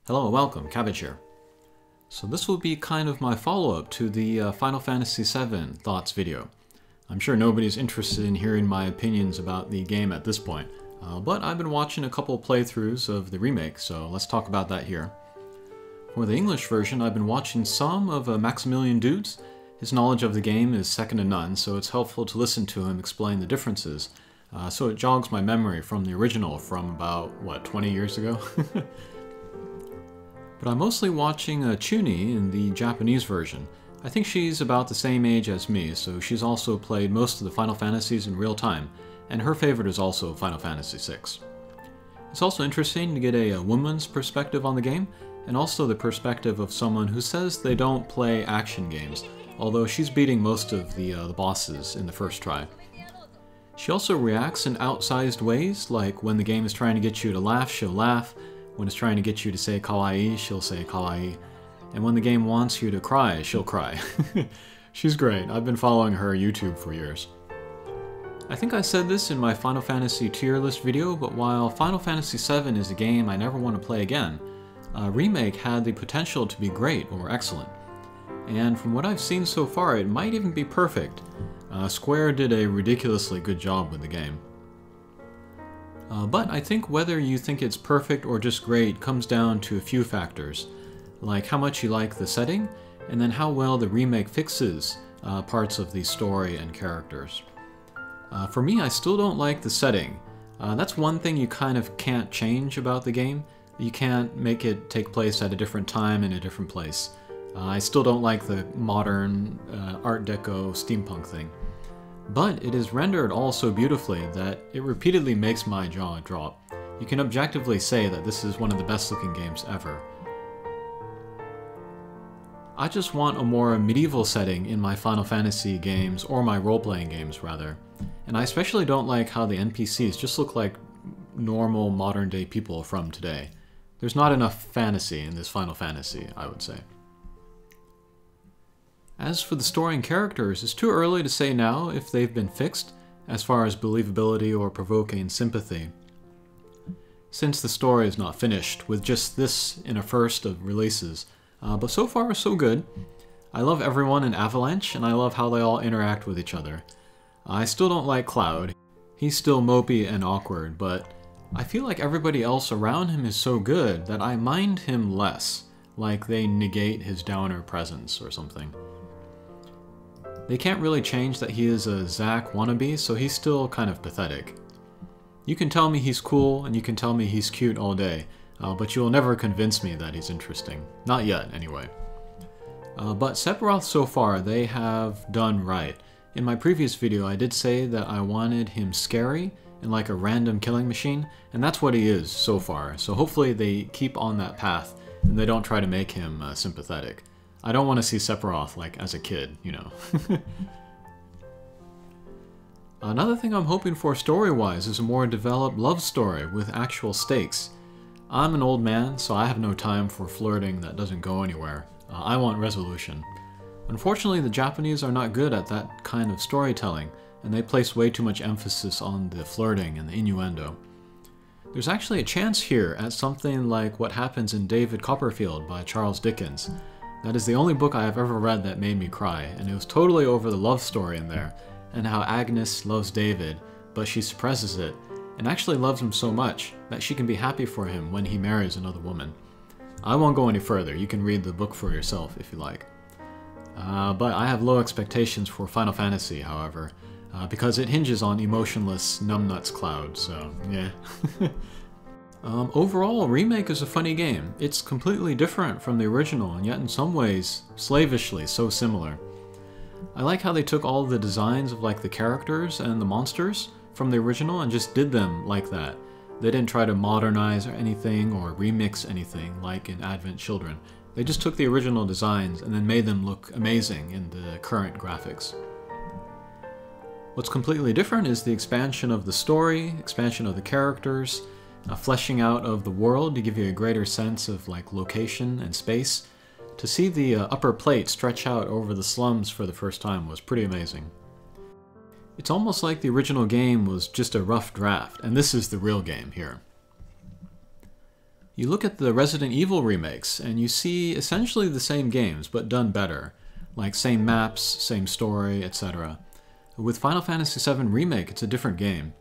Hello, welcome, Cabbage here. So this will be kind of my follow-up to the Final Fantasy VII Thoughts video. I'm sure nobody's interested in hearing my opinions about the game at this point, but I've been watching a couple playthroughs of the remake, so let's talk about that here. For the English version, I've been watching some of Maximilian Dude's. His knowledge of the game is second to none, so it's helpful to listen to him explain the differences. So it jogs my memory from the original from about, 20 years ago? But I'm mostly watching Chuni in the Japanese version. I think she's about the same age as me, so she's also played most of the Final Fantasies in real time, and her favorite is also Final Fantasy VI. It's also interesting to get a woman's perspective on the game, and also the perspective of someone who says they don't play action games, although she's beating most of the bosses in the first try. She also reacts in outsized ways, like when the game is trying to get you to laugh, she'll laugh. When it's trying to get you to say kawaii, she'll say kawaii. And when the game wants you to cry, she'll cry. She's great. I've been following her YouTube for years. I think I said this in my Final Fantasy tier list video, but while Final Fantasy VII is a game I never want to play again, Remake had the potential to be great or excellent. And from what I've seen so far, it might even be perfect. Square did a ridiculously good job with the game. But I think whether you think it's perfect or just great comes down to a few factors, like how much you like the setting, and then how well the remake fixes parts of the story and characters. For me, I still don't like the setting. That's one thing you kind of can't change about the game. You can't make it take place at a different time in a different place. I still don't like the modern Art Deco steampunk thing. But it is rendered all so beautifully that it repeatedly makes my jaw drop. You can objectively say that this is one of the best looking games ever. I just want a more medieval setting in my Final Fantasy games, or my role-playing games rather. And I especially don't like how the NPCs just look like normal modern-day people from today. There's not enough fantasy in this Final Fantasy, I would say. As for the story and characters, it's too early to say now if they've been fixed, as far as believability or provoking sympathy. Since the story is not finished, with just this in a first of releases, but so far so good. I love everyone in Avalanche, and I love how they all interact with each other. I still don't like Cloud. He's still mopey and awkward, but I feel like everybody else around him is so good that I mind him less, like they negate his downer presence or something. They can't really change that he is a Zack wannabe, so he's still kind of pathetic. You can tell me he's cool, and you can tell me he's cute all day, but you'll never convince me that he's interesting. Not yet, anyway. But Sephiroth so far, they have done right. In my previous video, I did say that I wanted him scary and like a random killing machine, and that's what he is so far, so hopefully they keep on that path, and they don't try to make him sympathetic. I don't want to see Sephiroth, like, as a kid, you know. Another thing I'm hoping for story-wise is a more developed love story with actual stakes. I'm an old man, so I have no time for flirting that doesn't go anywhere. I want resolution. Unfortunately, the Japanese are not good at that kind of storytelling, and they place way too much emphasis on the flirting and the innuendo. There's actually a chance here at something like What Happens in David Copperfield by Charles Dickens. That is the only book I have ever read that made me cry, and it was totally over the love story in there, and how Agnes loves David, but she suppresses it, and actually loves him so much that she can be happy for him when he marries another woman. I won't go any further, you can read the book for yourself if you like. But I have low expectations for Final Fantasy, however, because it hinges on emotionless numbnuts Cloud, so yeah. Overall, Remake is a funny game. It's completely different from the original, and yet in some ways, slavishly so similar. I like how they took all the designs of like the characters and the monsters from the original and just did them like that. They didn't try to modernize or anything or remix anything like in Advent Children. They just took the original designs and then made them look amazing in the current graphics. What's completely different is the expansion of the story, expansion of the characters, fleshing out of the world to give you a greater sense of like location and space. To see the upper plate stretch out over the slums for the first time was pretty amazing. It's almost like the original game was just a rough draft, and this is the real game here. You look at the Resident Evil remakes, and you see essentially the same games, but done better. Like same maps, same story, etc. With Final Fantasy VII Remake, it's a different game.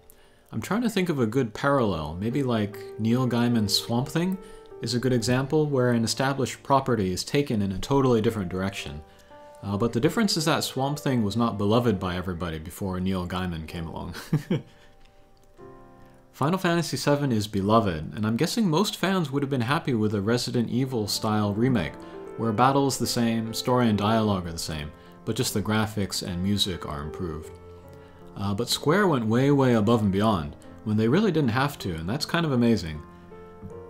I'm trying to think of a good parallel, maybe like Neil Gaiman's Swamp Thing is a good example where an established property is taken in a totally different direction. But the difference is that Swamp Thing was not beloved by everybody before Neil Gaiman came along. Final Fantasy VII is beloved, and I'm guessing most fans would have been happy with a Resident Evil style remake, where battle is the same, story and dialogue are the same, but just the graphics and music are improved. But Square went way above and beyond, when they really didn't have to, and that's kind of amazing.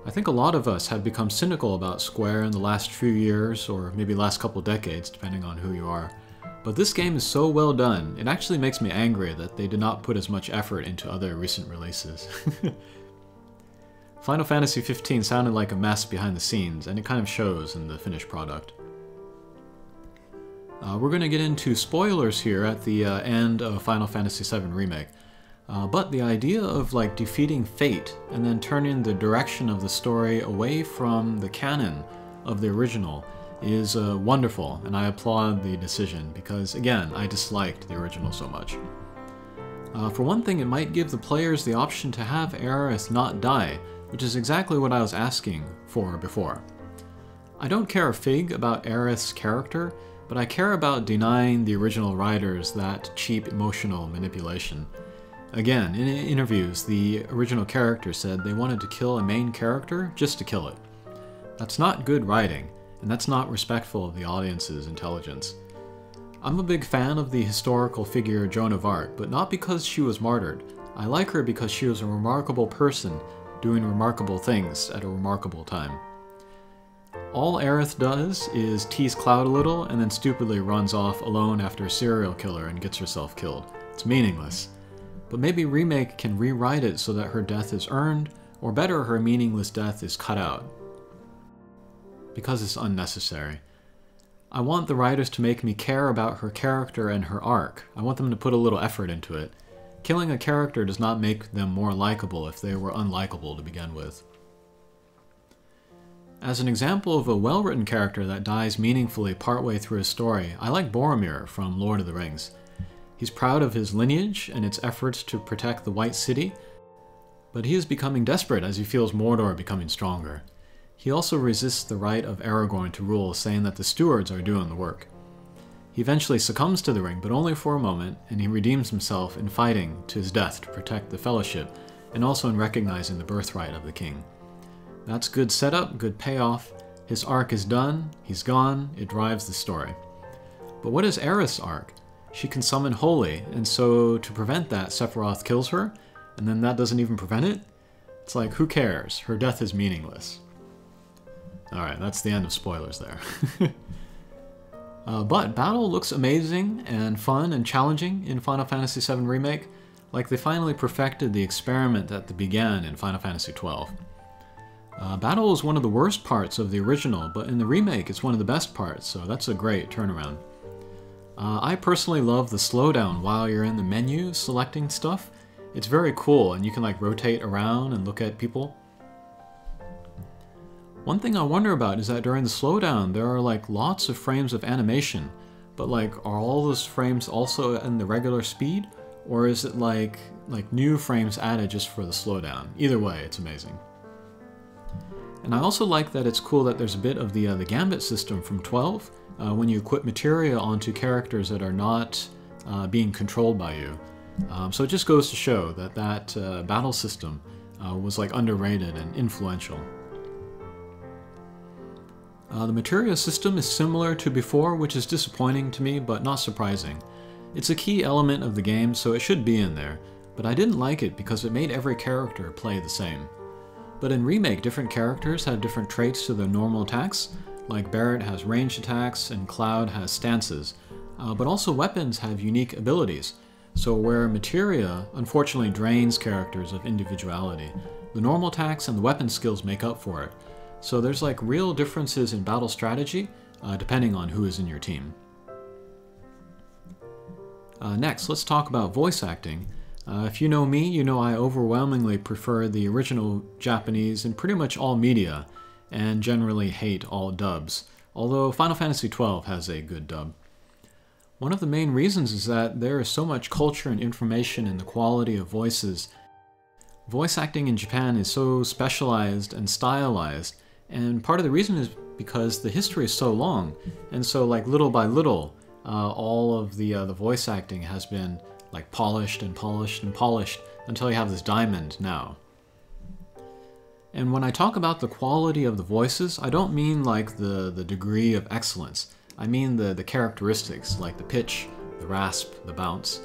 I think a lot of us have become cynical about Square in the last few years, or maybe last couple decades, depending on who you are. But this game is so well done, it actually makes me angry that they did not put as much effort into other recent releases. Final Fantasy XV sounded like a mess behind the scenes, and it kind of shows in the finished product. We're going to get into spoilers here at the end of Final Fantasy VII Remake. But the idea of like defeating fate and then turning the direction of the story away from the canon of the original is wonderful, and I applaud the decision because, again, I disliked the original so much. For one thing, it might give the players the option to have Aerith not die, which is exactly what I was asking for before. I don't care a fig about Aerith's character, but I care about denying the original writers that cheap emotional manipulation. Again, in interviews, the original character said they wanted to kill a main character just to kill it. That's not good writing, and that's not respectful of the audience's intelligence. I'm a big fan of the historical figure Joan of Arc, but not because she was martyred. I like her because she was a remarkable person doing remarkable things at a remarkable time. All Aerith does is tease Cloud a little and then stupidly runs off alone after a serial killer and gets herself killed. It's meaningless. But maybe Remake can rewrite it so that her death is earned, or better, her meaningless death is cut out. Because it's unnecessary. I want the writers to make me care about her character and her arc. I want them to put a little effort into it. Killing a character does not make them more likable if they were unlikable to begin with. As an example of a well-written character that dies meaningfully partway through a story, I like Boromir from Lord of the Rings. He's proud of his lineage and its efforts to protect the White City, but he is becoming desperate as he feels Mordor becoming stronger. He also resists the right of Aragorn to rule, saying that the stewards are doing the work. He eventually succumbs to the ring, but only for a moment, and he redeems himself in fighting to his death to protect the Fellowship, and also in recognizing the birthright of the king. That's good setup, good payoff. His arc is done, he's gone, it drives the story. But what is Aerith's arc? She can summon Holy, and so to prevent that, Sephiroth kills her, and then that doesn't even prevent it? It's like, who cares? Her death is meaningless. Alright, that's the end of spoilers there. But battle looks amazing and fun and challenging in Final Fantasy VII Remake, like they finally perfected the experiment that began in Final Fantasy XII. Battle is one of the worst parts of the original, but in the remake it's one of the best parts, so that's a great turnaround. I personally love the slowdown while you're in the menu selecting stuff. It's very cool, and you can like rotate around and look at people. One thing I wonder about is that during the slowdown there are like lots of frames of animation, but like are all those frames also in the regular speed? Or is it like new frames added just for the slowdown? Either way, it's amazing. And I also like that it's cool that there's a bit of the Gambit system from 12, when you equip materia onto characters that are not being controlled by you. So it just goes to show that battle system was like underrated and influential. The materia system is similar to before, which is disappointing to me, but not surprising. It's a key element of the game, so it should be in there, but I didn't like it because it made every character play the same. But in Remake, different characters have different traits to their normal attacks, like Barret has ranged attacks and Cloud has stances, but also weapons have unique abilities, so where materia unfortunately drains characters of individuality, the normal attacks and the weapon skills make up for it. So there's like real differences in battle strategy, depending on who is in your team. Next, let's talk about voice acting. If you know me, you know I overwhelmingly prefer the original Japanese in pretty much all media, and generally hate all dubs, although Final Fantasy XII has a good dub. One of the main reasons is that there is so much culture and information in the quality of voices. Voice acting in Japan is so specialized and stylized, and part of the reason is because the history is so long, and so like little by little, all of the voice acting has been like polished and polished and polished until you have this diamond now. And when I talk about the quality of the voices, I don't mean like the degree of excellence. I mean the characteristics, like the pitch, the rasp, the bounce.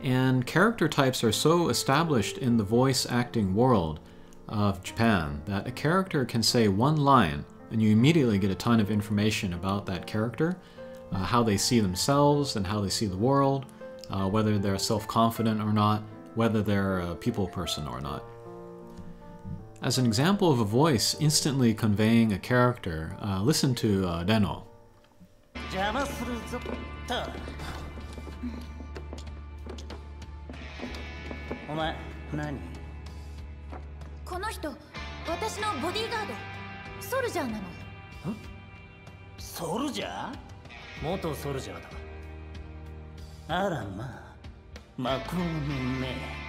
And character types are so established in the voice acting world of Japan that a character can say one line and you immediately get a ton of information about that character, how they see themselves and how they see the world, whether they're self-confident or not, whether they're a people person or not. As an example of a voice instantly conveying a character, listen to Reno. 邪魔するぞと。お前何？この人、私のボディーガード、ソルジャーなの。ソルジャー？元ソルジャーだ。あらまあ、魔法のね。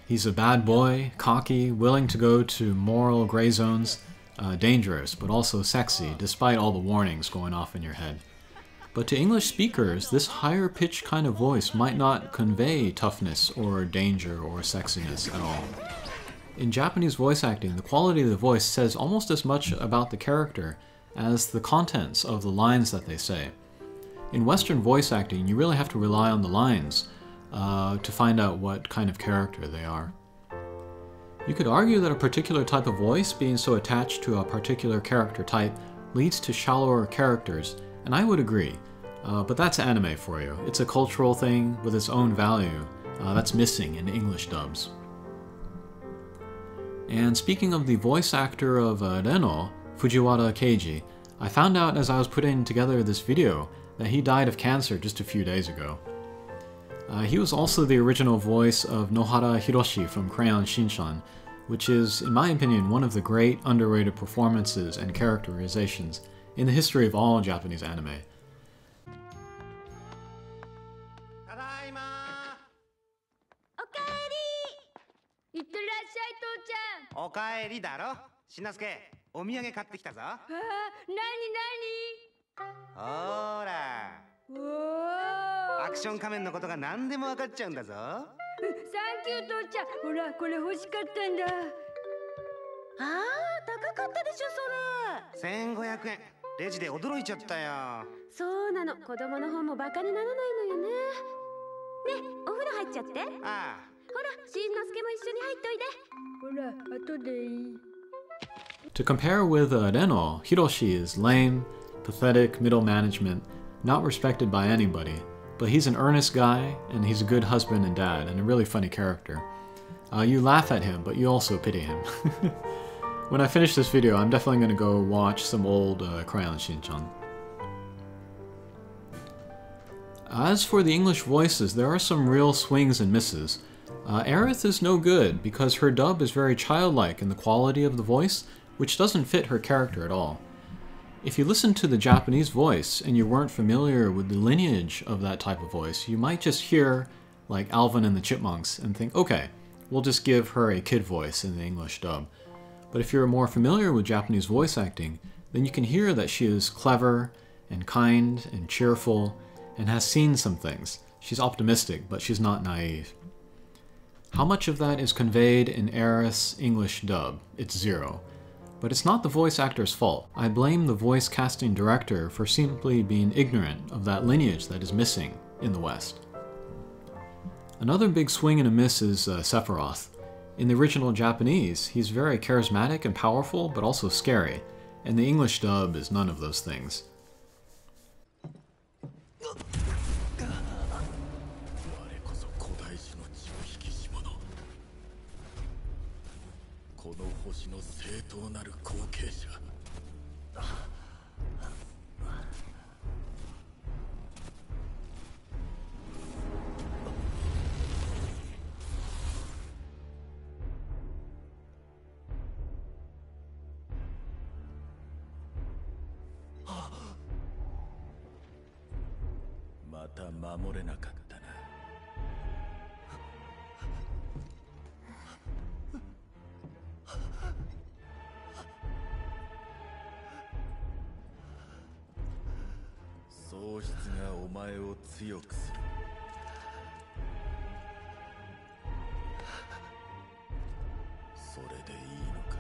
He's a bad boy, cocky, willing to go to moral gray zones, dangerous, but also sexy, despite all the warnings going off in your head. But to English speakers, this higher-pitched kind of voice might not convey toughness or danger or sexiness at all. In Japanese voice acting, the quality of the voice says almost as much about the character as the contents of the lines that they say. In Western voice acting, you really have to rely on the lines to find out what kind of character they are. You could argue that a particular type of voice being so attached to a particular character type leads to shallower characters, and I would agree. But that's anime for you. It's a cultural thing with its own value that's missing in English dubs. And speaking of the voice actor of Reno, Fujiwara Keiji, I found out as I was putting together this video that he died of cancer just a few days ago. He was also the original voice of Nohara Hiroshi from Crayon Shinchan, which is, in my opinion, one of the great underrated performances and characterizations in the history of all Japanese anime. ただいま。おかえり。いってらっしゃい、父ちゃん。おかえりだろ。しんのすけ、お土産買ってきたぞ。ああ、なになに。ほーら。おお。アクション仮面のことが何でも分かっちゃうんだぞ。サンキュー、父ちゃん。ほら、これ欲しかったんだ。ああ、高かったでしょ、それ。1500円。レジで驚いちゃったよ。そうなの、子供の方もバカにならないのよね。ねえ、お風呂入っちゃって。ああ。ほら、しんのすけも一緒に入っといで。ほら、後でいい。To compare with Reno, Hiroshi is lame, pathetic middle management, not respected by anybody, but he's an earnest guy, and he's a good husband and dad, and a really funny character. You laugh at him, but you also pity him. When I finish this video, I'm definitely going to go watch some old Crayon Shinchan. As for the English voices, there are some real swings and misses. Aerith is no good because her dub is very childlike in the quality of the voice, which doesn't fit her character at all. If you listen to the Japanese voice and you weren't familiar with the lineage of that type of voice, you might just hear like Alvin and the Chipmunks and think, okay, we'll just give her a kid voice in the English dub. But if you're more familiar with Japanese voice acting, then you can hear that she is clever and kind and cheerful and has seen some things. She's optimistic, but she's not naive. How much of that is conveyed in Aerith's English dub? It's zero. But it's not the voice actor's fault. I blame the voice casting director for simply being ignorant of that lineage that is missing in the West. Another big swing and a miss is Sephiroth. In the original Japanese, he's very charismatic and powerful, but also scary, and the English dub is none of those things. この星の正当なる後継者。た守れなかったな。喪失がお前を強くする。それでいいのか。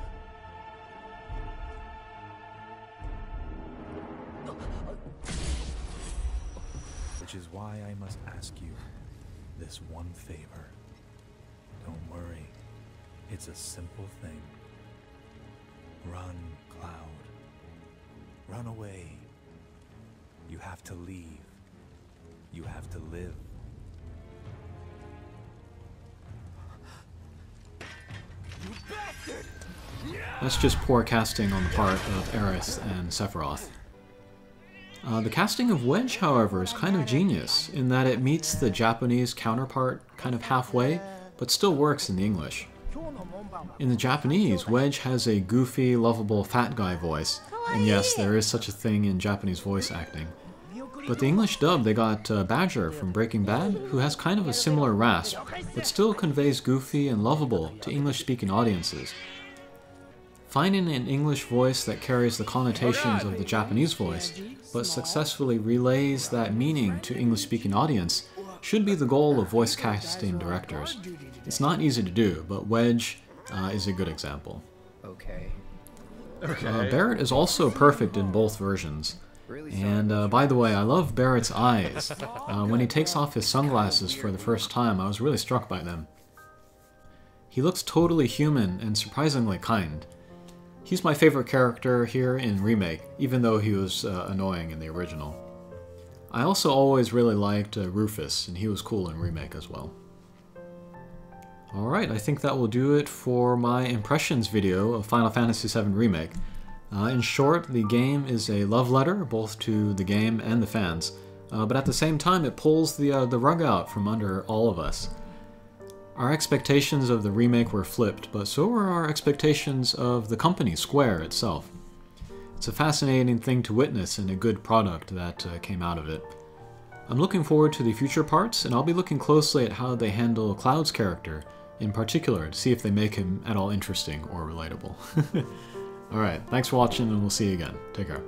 Which is why I must ask you this one favor. Don't worry, it's a simple thing. Run, Cloud. Run away. You have to leave. You have to live. That's just poor casting on the part of Aerith and Sephiroth. The casting of Wench, however, is kind of genius, in that it meets the Japanese counterpart kind of halfway, but still works in the English. In the Japanese, Wench has a goofy, lovable fat guy voice, and yes, there is such a thing in Japanese voice acting. But the English dub, they got Badger from Breaking Bad, who has kind of a similar rasp, but still conveys goofy and lovable to English-speaking audiences. Finding an English voice that carries the connotations of the Japanese voice, but successfully relays that meaning to English-speaking audience, should be the goal of voice casting directors. It's not easy to do, but Wedge is a good example. Okay. Barrett is also perfect in both versions. And by the way, I love Barrett's eyes. When he takes off his sunglasses for the first time, I was really struck by them. He looks totally human and surprisingly kind. He's my favorite character here in Remake, even though he was annoying in the original. I also always really liked Rufus, and he was cool in Remake as well. Alright, I think that will do it for my impressions video of Final Fantasy VII Remake. In short, the game is a love letter, both to the game and the fans, but at the same time it pulls the rug out from under all of us. Our expectations of the remake were flipped, but so were our expectations of the company, Square, itself. It's a fascinating thing to witness and a good product that came out of it. I'm looking forward to the future parts, and I'll be looking closely at how they handle Cloud's character, in particular, to see if they make him at all interesting or relatable. Alright, thanks for watching, and we'll see you again. Take care.